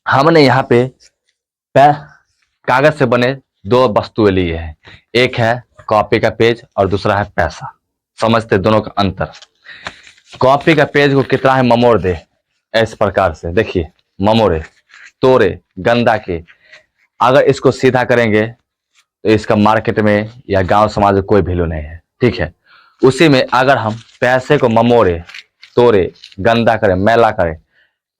हमने यहाँ पे कागज से बने दो वस्तुएं लिए हैं। एक है कॉपी का पेज और दूसरा है पैसा। समझते दोनों का अंतर। कॉपी का पेज को कितना है ममोड़ दे, इस प्रकार से देखिए, ममोड़े तोड़े गंदा के। अगर इसको सीधा करेंगे तो इसका मार्केट में या गांव समाज में कोई वैल्यू नहीं है, ठीक है। उसी में अगर हम पैसे को ममोड़े तोड़े गंदा करें मैला करें,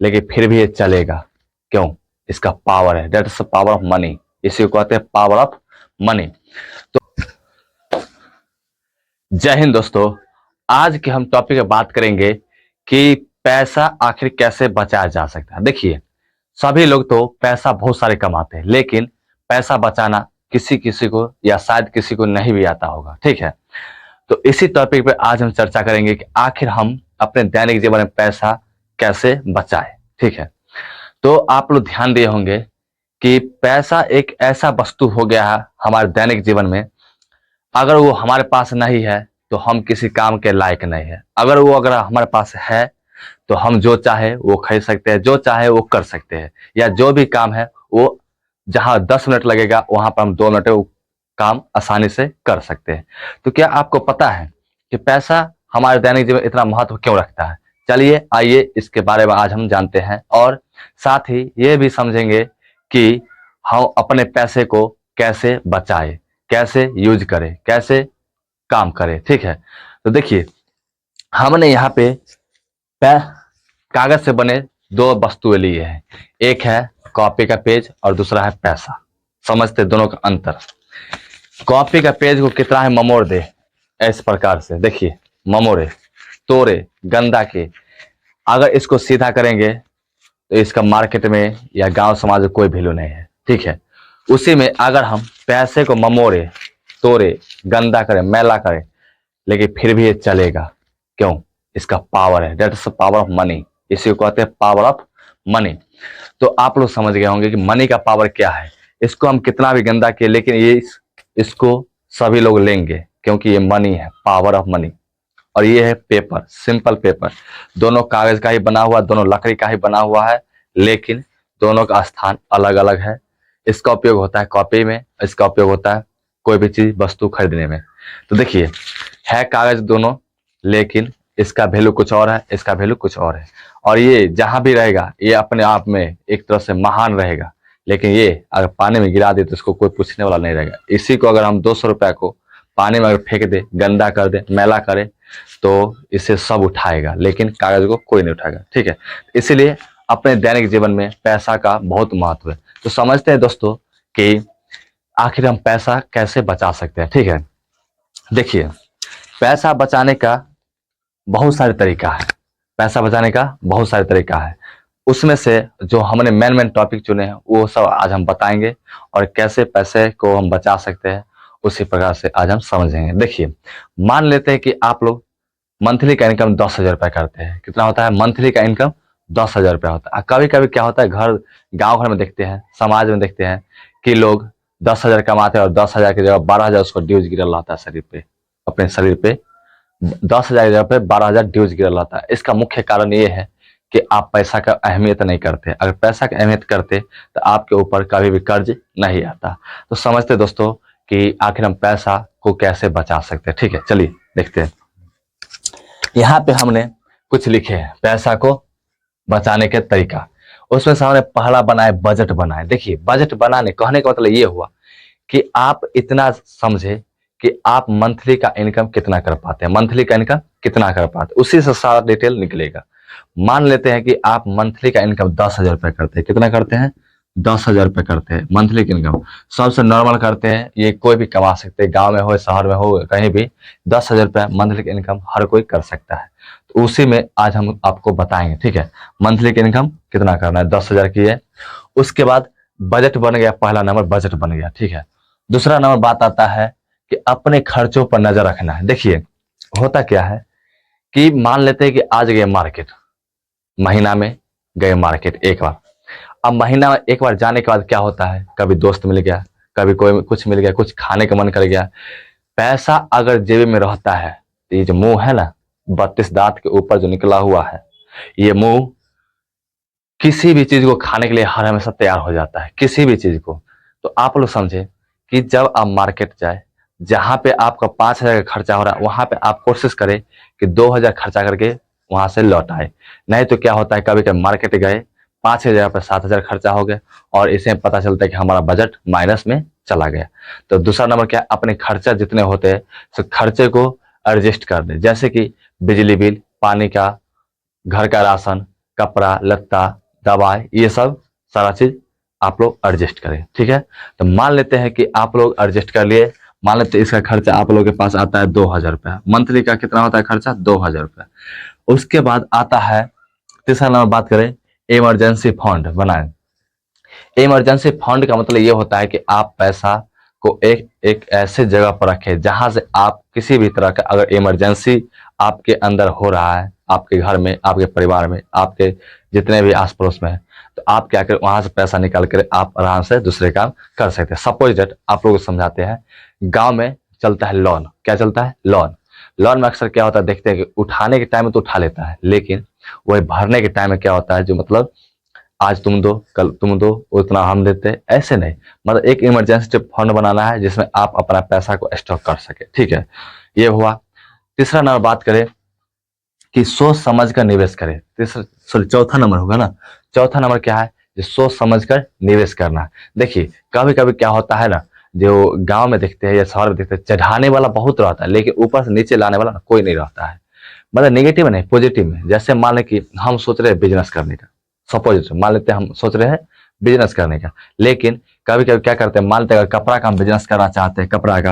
लेकिन फिर भी ये चलेगा। क्यों? इसका पावर है, that is the power of money. इसी को कहते हैं पावर ऑफ मनी। तो जय हिंद दोस्तों, आज के हम टॉपिक में बात करेंगे कि पैसा आखिर कैसे बचाया जा सकता है। देखिए, सभी लोग तो पैसा बहुत सारे कमाते हैं, लेकिन पैसा बचाना किसी किसी को या शायद किसी को नहीं भी आता होगा, ठीक है। तो इसी टॉपिक पे आज हम चर्चा करेंगे कि आखिर हम अपने दैनिक जीवन में पैसा कैसे बचाएं, ठीक है। तो आप लोग ध्यान दिए होंगे कि पैसा एक ऐसा वस्तु हो गया है हमारे दैनिक जीवन में। अगर वो हमारे पास नहीं है तो हम किसी काम के लायक नहीं है। अगर हमारे पास है तो हम जो चाहे वो खरीद सकते हैं, जो चाहे वो कर सकते हैं, या जो भी काम है वो जहां 10 मिनट लगेगा वहां पर हम 2 मिनट में वो काम आसानी से कर सकते हैं। तो क्या आपको पता है कि पैसा हमारे दैनिक जीवन में इतना महत्व क्यों रखता है? चलिए आइए इसके बारे में आज हम जानते हैं, और साथ ही ये भी समझेंगे कि हम अपने पैसे को कैसे बचाएं, कैसे यूज करें, कैसे काम करें, ठीक है। तो देखिए, हमने यहाँ पे कागज से बने दो वस्तुएं लिए हैं। एक है कॉपी का पेज और दूसरा है पैसा। समझते दोनों का अंतर। कॉपी का पेज को कितना है ममोड़ दे, इस प्रकार से देखिए, ममोड़े तोड़े गंदा के। अगर इसको सीधा करेंगे तो इसका मार्केट में या गांव समाज में कोई वैल्यू नहीं है, ठीक है। उसी में अगर हम पैसे को ममोड़े तोड़े गंदा करें मैला करें, लेकिन फिर भी ये चलेगा। क्यों? इसका पावर है, that is the power of money. इसी को कहते हैं पावर ऑफ मनी। तो आप लोग समझ गए होंगे कि मनी का पावर क्या है। इसको हम कितना भी गंदा किए, लेकिन इसको सभी लोग लेंगे, क्योंकि ये मनी है, पावर ऑफ मनी। और ये है पेपर, सिंपल पेपर। दोनों कागज का ही बना हुआ, दोनों लकड़ी का ही बना हुआ है, लेकिन दोनों का स्थान अलग अलग है। इसका उपयोग होता है कॉपी में, इसका उपयोग होता है कोई भी चीज वस्तु खरीदने में। तो देखिए, है कागज दोनों, लेकिन इसका वैल्यू कुछ और है, इसका वैल्यू कुछ और है। और ये जहां भी रहेगा ये अपने आप में एक तरह से महान रहेगा, लेकिन ये अगर पानी में गिरा दे तो इसको कोई पूछने वाला नहीं रहेगा। इसी को अगर हम 200 रुपया को पानी में अगर फेंक दे, गंदा कर दे, मैला करे, तो इसे सब उठाएगा, लेकिन कागज को कोई नहीं उठाएगा, ठीक है। इसीलिए अपने दैनिक जीवन में पैसा का बहुत महत्व है। तो समझते हैं दोस्तों कि आखिर हम पैसा कैसे बचा सकते हैं, ठीक है। देखिए, पैसा बचाने का बहुत सारे तरीका है। पैसा बचाने का बहुत सारे तरीका है। उसमें से जो हमने मेन टॉपिक चुने हैं वो सब आज हम बताएंगे, और कैसे पैसे को हम बचा सकते हैं उसी प्रकार से आज हम समझेंगे। देखिए, मान लेते हैं कि आप लोग मंथली का इनकम 10,000 रुपया करते हैं। कितना होता है मंथली का इनकम? 10,000 रुपया होता है। कभी कभी क्या होता है, गांव घर में देखते हैं, समाज में देखते हैं कि लोग 10,000 कमाते हैं और 10,000 की जगह 12,000 उसको ड्यूज गिरल रहता है शरीर पे, अपने शरीर पे 10,000 की जगह पे 12,000 ड्यूज गिरल रहता है। इसका मुख्य कारण ये है कि आप पैसा का अहमियत नहीं करते। अगर पैसा की अहमियत करते तो आपके ऊपर कभी भी कर्ज नहीं आता। तो समझते दोस्तों कि आखिर हम पैसा को कैसे बचा सकते हैं, ठीक है। चलिए देखते हैं। यहाँ पे हमने कुछ लिखे हैं पैसा को बचाने के तरीका। उसमें से हमने पहला बनाए बजट बनाए। देखिए, बजट बनाने कहने का मतलब ये हुआ कि आप इतना समझे कि आप मंथली का इनकम कितना कर पाते हैं, मंथली का इनकम कितना कर पाते हैं, उसी से सारा डिटेल निकलेगा। मान लेते हैं कि आप मंथली का इनकम 10,000 रुपये करते हैं। कितना करते हैं? 10,000 रुपये करते हैं मंथली की इनकम। सबसे नॉर्मल करते हैं, ये कोई भी कमा सकते हैं, गांव में हो शहर में हो कहीं भी 10,000 रुपये मंथली की इनकम हर कोई कर सकता है। तो उसी में आज हम आपको बताएंगे, ठीक है। मंथली की इनकम कितना करना है, 10,000 की है। उसके बाद बजट बन गया, पहला नंबर बजट बन गया, ठीक है। दूसरा नंबर बात आता है कि अपने खर्चों पर नजर रखना है। देखिए, होता क्या है कि मान लेते हैं कि आज गए मार्केट, महीना में गए मार्केट एक बार। अब महीना में एक बार जाने के बाद क्या होता है, कभी दोस्त मिल गया, कभी कोई कुछ मिल गया, कुछ खाने का मन कर गया। पैसा अगर जेब में रहता है तो ये जो मुंह है ना, 32 दांत के ऊपर जो निकला हुआ है, ये मुंह किसी भी चीज को खाने के लिए हर हमेशा तैयार हो जाता है, किसी भी चीज को। तो आप लोग समझे कि जब आप मार्केट जाए, जहां पे आपका 5,000 का खर्चा हो रहा है, वहां पे आप कोशिश करें कि 2,000 खर्चा करके वहां से लौट आए। नहीं तो क्या होता है, कभी कभी मार्केट गए, 5,000 जगह पर 7,000 खर्चा हो गया और इससे पता चलता है कि हमारा बजट माइनस में चला गया। तो दूसरा नंबर क्या, अपने खर्चा जितने होते हैं तो खर्चे को एडजस्ट कर दे, जैसे कि बिजली बिल, पानी का, घर का राशन, कपड़ा लत्ता, दवाई, ये सब सारा चीज आप लोग एडजस्ट करें, ठीक है। तो मान लेते हैं कि आप लोग एडजस्ट कर लिए, मान लेते हैं इसका खर्चा आप लोगों के पास आता है 2,000 रुपया, मंथली का कितना होता है खर्चा, 2,000 रुपया। उसके बाद आता है तीसरा नंबर, बात करें इमरजेंसी फंड बनाएं। इमरजेंसी फंड का मतलब ये होता है कि आप पैसा को एक एक ऐसे जगह पर रखें जहां से आप किसी भी तरह का अगर इमरजेंसी आपके अंदर हो रहा है, आपके घर में, आपके परिवार में, आपके जितने भी आस पड़ोस में है, तो आप क्या करें, वहां से पैसा निकाल कर आप आराम से दूसरे काम कर सकते हैं। सपोज डेट आप लोग को समझाते हैं, गांव में चलता है लोन, क्या चलता है, लोन। लोन में अक्सर क्या होता है, देखते हैं कि उठाने के टाइम में तो उठा लेता है, लेकिन वही भरने के टाइम में क्या होता है, जो मतलब आज तुम दो कल तुम दो उतना हम देते, ऐसे नहीं। मतलब एक इमरजेंसी फंड बनाना है जिसमें आप अपना पैसा को स्टॉक कर सके, ठीक है। ये हुआ तीसरा नंबर। बात करें कि सोच समझ कर निवेश करें, तीसरा सॉरी चौथा नंबर होगा ना। चौथा नंबर क्या है, जो सोच समझ कर निवेश करना है। देखिए कभी कभी क्या होता है ना, जो गांव में देखते हैं या शहर में देखते हैं, चढ़ाने वाला बहुत रहता है लेकिन ऊपर से नीचे लाने वाला कोई नहीं रहता है। मतलब नेगेटिव नहीं, पॉजिटिव में। जैसे मान लें कि हम सोच रहे हैं बिजनेस करने का, सपोज मान लेते हैं हम सोच रहे हैं बिजनेस करने का, लेकिन कभी कभी क्या करते हैं, मान लेते हैं अगर कपड़ा का हम बिजनेस करना चाहते हैं, कपड़ा का,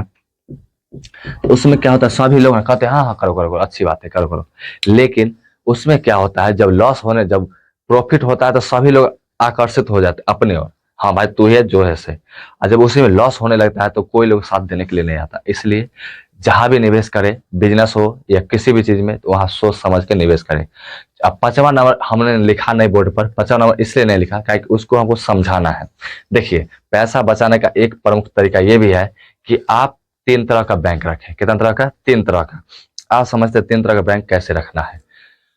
तो उसमें क्या होता है, सभी लोग कहते हैं हाँ हाँ करो करो करो, अच्छी बात है करो करो। लेकिन उसमें क्या होता है, जब लॉस होने, जब प्रॉफिट होता है तो सभी लोग आकर्षित हो जाते हैं अपने ओर, हाँ भाई तू है जो है से। और जब उसी में लॉस होने लगता है तो कोई लोग साथ देने के लिए नहीं आता। इसलिए जहां भी निवेश करें, बिजनेस हो या किसी भी चीज में, तो वहां सोच समझ के निवेश करें। अब 5वां नंबर हमने लिखा नहीं बोर्ड पर, 5वां नंबर इसलिए नहीं लिखा क्योंकि उसको हमको समझाना है। देखिए पैसा बचाने का एक प्रमुख तरीका ये भी है कि आप 3 तरह का बैंक रखें। कितना तरह का, 3 तरह का। आप समझते हैं 3 तरह का बैंक कैसे रखना है।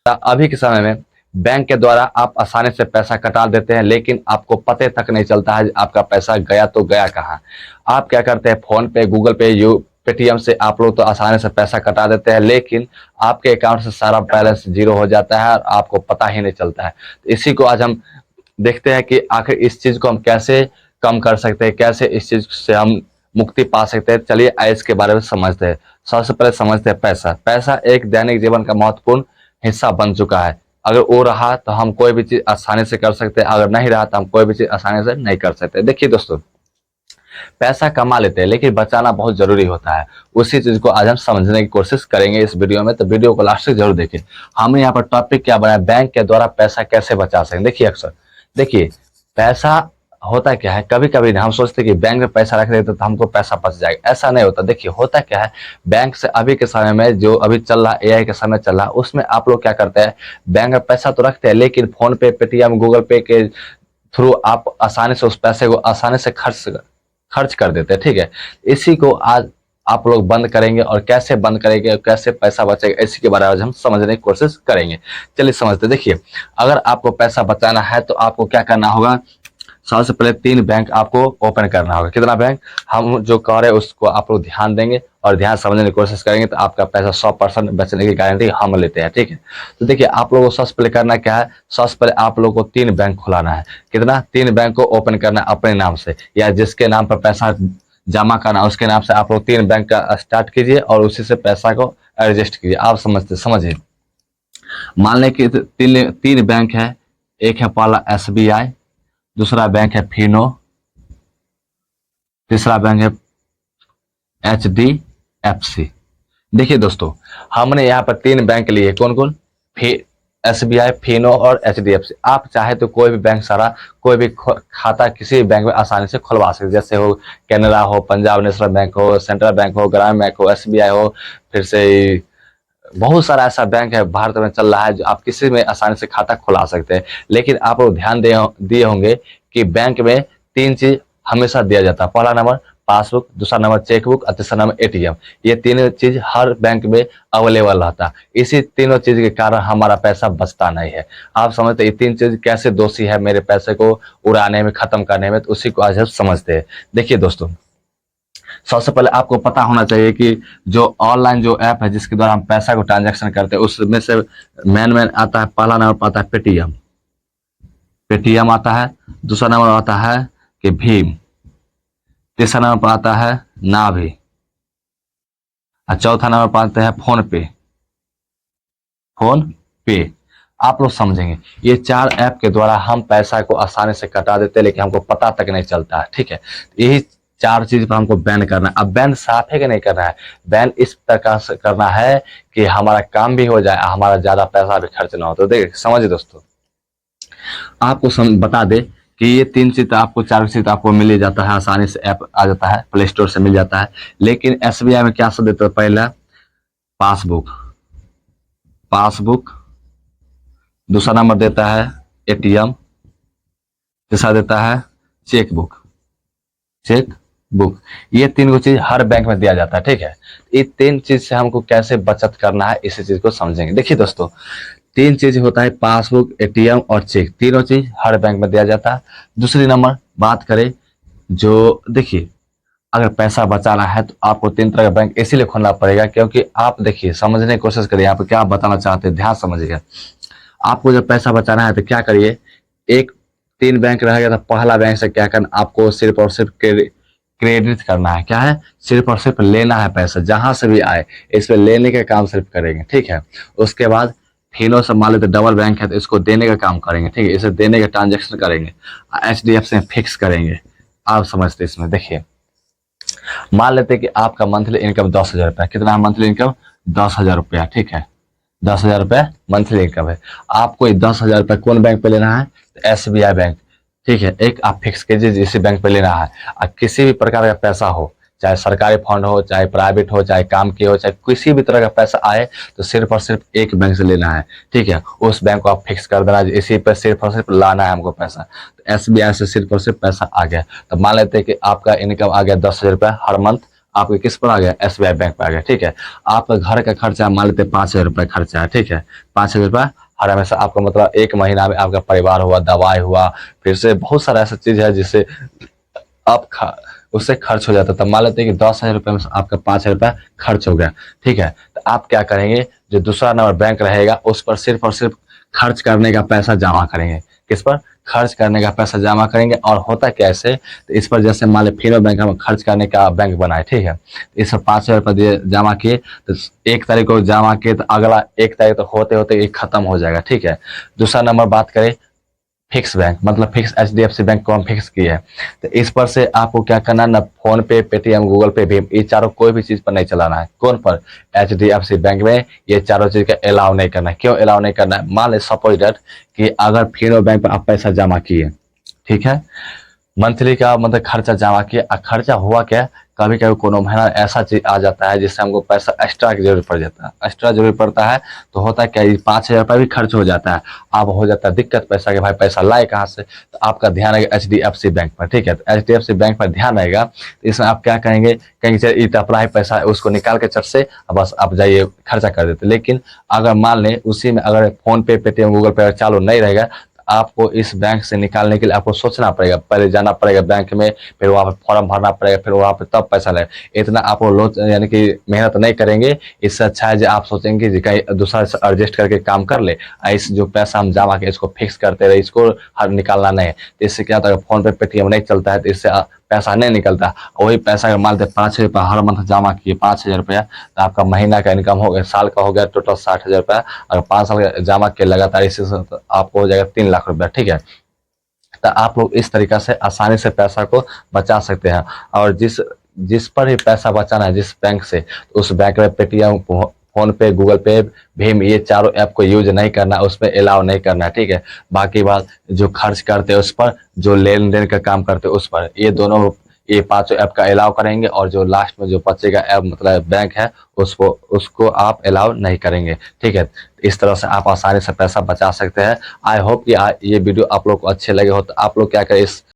अभी के समय में बैंक के द्वारा आप आसानी से पैसा कटा देते हैं, लेकिन आपको पते तक नहीं चलता है आपका पैसा गया तो गया कहाँ। आप क्या करते हैं, फोन पे, गूगल पे, पेटीएम से आप लोग तो आसानी से पैसा कटा देते हैं, लेकिन आपके अकाउंट से सारा बैलेंस जीरो हो जाता है और आपको पता ही नहीं चलता है। तो इसी को आज हम देखते हैं कि आखिर इस चीज को हम कैसे कम कर सकते हैं, कैसे इस चीज से हम मुक्ति पा सकते हैं। चलिए इसके बारे में समझते हैं। सबसे पहले समझते हैं पैसा। पैसा एक दैनिक जीवन का महत्वपूर्ण हिस्सा बन चुका है। अगर वो रहा तो हम कोई भी चीज आसानी से कर सकते हैं, अगर नहीं रहा तो हम कोई भी चीज आसानी से नहीं कर सकते। देखिए दोस्तों, पैसा कमा लेते हैं लेकिन बचाना बहुत जरूरी होता है। उसी चीज को आज हम समझने की कोशिश करेंगे इस वीडियो में, तो वीडियो को लास्ट तक जरूर देखें। हमने यहाँ पर टॉपिक क्या बनाया, बैंक के द्वारा पैसा कैसे बचा सकते। देखिए अक्सर देखिए पैसा होता क्या है, कभी कभी हम सोचते कि बैंक में पैसा रख देते तो हमको पैसा बच जाएगा, ऐसा नहीं होता। देखिए होता क्या है, बैंक से अभी के समय में जो अभी चल रहा है, एआई का समय चल रहा है, उसमें आप लोग क्या करते हैं, बैंक में पैसा तो रखते हैं लेकिन फोन पे, पेटीएम, गूगल पे के थ्रू आप आसानी से उस पैसे को आसानी से खर्च कर देते हैं, ठीक है। इसी को आज आप लोग बंद करेंगे, और कैसे बंद करेंगे और कैसे पैसा बचेगा इसी के बारे में आज हम समझने की कोशिश करेंगे। चलिए समझते। देखिए अगर आपको पैसा बचाना है तो आपको क्या करना होगा, सबसे पहले 3 बैंक आपको ओपन करना होगा। कितना बैंक, हम जो कह रहे हैं उसको आप लोग ध्यान देंगे और ध्यान समझने की कोशिश करेंगे तो आपका पैसा 100% बचने की गारंटी हम लेते हैं, ठीक है। तो देखिए आप लोगों को सबसे पहले करना क्या है, सबसे पहले आप लोगों को 3 बैंक खुलाना है। कितना, 3 बैंक को ओपन करना है अपने नाम से, या जिसके नाम पर पैसा जमा करना उसके नाम से आप लोग 3 बैंक का स्टार्ट कीजिए और उसी से पैसा को एडजस्ट कीजिए। आप समझिए, मान लें कि 3 बैंक है। एक है पहला SBI, दूसरा बैंक है फिनो, तीसरा बैंक है HDFC। देखिए दोस्तों, हमने यहाँ पर 3 बैंक लिए, कौन कौन, SBI, फिनो और HDFC। आप चाहे तो कोई भी बैंक सारा, कोई भी खाता किसी भी बैंक में आसानी से खुलवा सकते, जैसे हो कैनरा हो, पंजाब नेशनल बैंक हो, सेंट्रल बैंक हो, ग्रामीण बैंक हो, SBI हो, फिर से बहुत सारा ऐसा बैंक है भारत में चल रहा है जो आप किसी में आसानी से खाता खुला सकते हैं। लेकिन आप लोग ध्यान दिए होंगे कि बैंक में 3 चीज हमेशा दिया जाता है। पहला नंबर पासबुक, दूसरा नंबर चेकबुक और तीसरा नंबर एटीएम। ये तीनों चीज हर बैंक में अवेलेबल रहता है। इसी तीनों चीज के कारण हमारा पैसा बचता नहीं है। आप समझते ये तीन चीज कैसे दोषी है मेरे पैसे को उड़ाने में, खत्म करने में, तो उसी को आज हम समझते हैं। देखिए दोस्तों, सबसे पहले आपको पता होना चाहिए कि जो ऑनलाइन जो ऐप है जिसके द्वारा हम पैसा को ट्रांजैक्शन करते हैं उसमें से मेन आता है, पहला नंबर आता है पेटीएम। पेटीएम आता है, दूसरा नंबर आता है कि भीम, तीसरा नंबर पर आता है नाभी, और चौथा नंबर पर आता है फोन पे। फोन पे आप लोग समझेंगे, ये चार ऐप के द्वारा हम पैसा को आसानी से कटा देते हैं, लेकिन हमको पता तक नहीं चलता है। ठीक है, यही चार चीज पर हमको बैन करना है। अब बैन साफ है कि नहीं करना है, बैन इस प्रकार से करना है कि हमारा काम भी हो जाए, हमारा ज्यादा पैसा भी खर्च ना हो। तो देखिए समझिए दोस्तों, आपको बता दे कि ये तीन चीज आपको, चार चीज आपको मिल जाता है आसानी से, ऐप आ जाता है, प्ले स्टोर से मिल जाता है। लेकिन एसबीआई में क्या सब देता है, पहला पासबुक, पासबुक, दूसरा नंबर देता है एटीएम, तीसरा देता है चेकबुक, चेकबुक। ये तीन चीज हर बैंक में दिया जाता है। ठीक है, ये तीन चीज से हमको कैसे बचत करना है इसी चीज को समझेंगे। देखिए दोस्तों, तीन चीज होता है, पासबुक, एटीएम और चेक, तीनों चीज हर बैंक में दिया जाता है। दूसरी नंबर बात करें, जो देखिए अगर पैसा बचाना है तो आपको तीन तरह का बैंक इसीलिए खोलना पड़ेगा, क्योंकि आप देखिए समझने की कोशिश करिए आप क्या बताना चाहते हैं, ध्यान समझिएगा। आपको जब पैसा बचाना है तो क्या करिए, एक तीन बैंक रहेगा तो पहला बैंक से क्या करना, आपको सिर्फ और सिर्फ क्रेडिट करना है। क्या है, सिर्फ और सिर्फ लेना है पैसा, जहां से भी आए इस पे लेने का काम सिर्फ करेंगे। ठीक है, उसके बाद फिनो से मान लेते डबल बैंक है तो इसको देने का काम करेंगे। ठीक है, इसे देने का ट्रांजेक्शन करेंगे। एचडीएफसी में फिक्स करेंगे। आप समझते इसमें, देखिए मान लेते कि आपका मंथली इनकम 10,000 रुपया, कितना है मंथली इनकम, 10,000 रुपया। ठीक है, 10,000 रुपया मंथली इनकम है। आपको 10,000 रुपया कौन बैंक पे लेना है, तो एसबीआई बैंक। ठीक है, एक आप फिक्स कीजिए इसी बैंक पे लेना है। और किसी भी प्रकार का पैसा हो, चाहे सरकारी फंड हो, चाहे प्राइवेट हो, चाहे काम की हो, चाहे किसी भी तरह का पैसा आए तो सिर्फ और सिर्फ एक बैंक से लेना है। ठीक है, उस बैंक को आप फिक्स कर देना, इसी पर सिर्फ और सिर्फ लाना है हमको पैसा। तो एसबीआई से सिर्फ और सिर्फ पैसा आ गया। तो मान लेते हैं कि आपका इनकम आ गया 10,000 रुपया हर मंथ, आपके किस पर आ गया, एसबीआई बैंक पर आ गया। ठीक है, आपका घर का खर्चा मान लेते 5,000 रुपया खर्चा है। ठीक है, 5,000 रुपया हर हमेशा आपका, मतलब एक महीना में आपका परिवार हुआ, दवाई हुआ, फिर से बहुत सारा ऐसा चीज है जिससे आप उससे खर्च हो जाता है। तब मान लेते हैं कि 10,000 रुपये में आपका 5,000 रुपया खर्च हो गया। ठीक है, तो आप क्या करेंगे, जो दूसरा नंबर बैंक रहेगा उस पर सिर्फ और सिर्फ खर्च करने का पैसा जमा करेंगे। किस पर, खर्च करने का पैसा जमा करेंगे। और होता कैसे, तो इस पर जैसे मान ली फिनो बैंक हम खर्च करने का बैंक बनाए। ठीक है, इस पर 5,000 रुपये जमा किए तो 1 तारीख को जमा किए तो अगला 1 तारीख तो होते होते ये खत्म हो जाएगा। ठीक है, दूसरा नंबर बात करें फिक्स बैंक, मतलब फिक्स एचडीएफसी बैंक को हम फिक्स किए हैं, तो इस पर से आपको क्या करना है ना, फोन पे, पेटीएम, गूगल पे, भीम, ये चारों कोई भी चीज पर नहीं चलाना है। कौन पर, एचडीएफसी बैंक में ये चारों चीज का अलाउ नहीं करना है। क्यों अलाउ नहीं करना है, मान ले सपोज डेट कि अगर फिनो बैंक पर आप पैसा जमा किए, ठीक है, मंथली का मतलब खर्चा जमा किया, खर्चा हुआ क्या, कभी कभी कोनो महीना ऐसा चीज आ जाता है जिससे हमको पैसा एक्स्ट्रा की जरूरत पड़ जाता है। एक्स्ट्रा जरूरत पड़ता है तो होता है क्या, 5,000 रुपया भी खर्च हो जाता है। अब हो जाता है दिक्कत पैसा के, भाई पैसा लाए कहाँ से, तो आपका ध्यान रहेगा एचडीएफसी बैंक पर। ठीक है, तो एचडीएफसी बैंक पर ध्यान रहेगा, तो इसमें आप क्या करेंगे, कहेंगे अपना ही पैसा है उसको निकाल के चट से बस आप जाइए खर्चा कर देते। लेकिन अगर मान लें उसी में अगर फोन पे, पेटीएम, गूगल पे चालू नहीं रहेगा, आपको इस बैंक से निकालने के लिए आपको सोचना पड़ेगा, पहले जाना पड़ेगा बैंक में, फिर वहाँ पे फॉर्म भरना पड़ेगा, फिर वहाँ पे तब पैसा लगेगा। इतना आपको लोच यानी कि मेहनत नहीं करेंगे। इससे अच्छा है जो आप सोचेंगे कि कहीं दूसरा से एडजस्ट करके काम कर ले, इस जो पैसा हम जमा के इसको फिक्स करते रहे, इसको हर निकालना नहीं। तो इससे क्या होता है, फोन पे, पेटीएम नहीं चलता है तो इससे पैसा नहीं निकलता। वही पैसा अगर मान लेते 5,000 रुपया हर मंथ जमा किए, 5,000 रुपया, तो आपका महीना का इनकम हो गया, साल का हो गया टोटल 60,000 रुपया। अगर 5 साल का जमा किए लगातार, इससे तो आपको हो जाएगा 3 लाख रुपया। ठीक है, तो आप लोग इस तरीका से आसानी से पैसा को बचा सकते हैं। और जिस पर ही पैसा बचाना है जिस बैंक से, तो उस बैंक में पेटीएम, फोन पे, गूगल पे, भीम, ये चारों ऐप को यूज नहीं करना, उसमें अलाउ नहीं करना है। ठीक है, बाकी बात जो खर्च करते हैं उस पर, जो लेन देन का काम करते हैं उस पर, ये दोनों, ये 5 ऐप का अलाउ करेंगे। और जो लास्ट में जो बचेगा ऐप मतलब बैंक है उसको आप अलाउ नहीं करेंगे। ठीक है, इस तरह से आप आसानी से पैसा बचा सकते हैं। आई होप कि ये वीडियो आप लोग को अच्छे लगे हो, तो आप लोग क्या करें, इस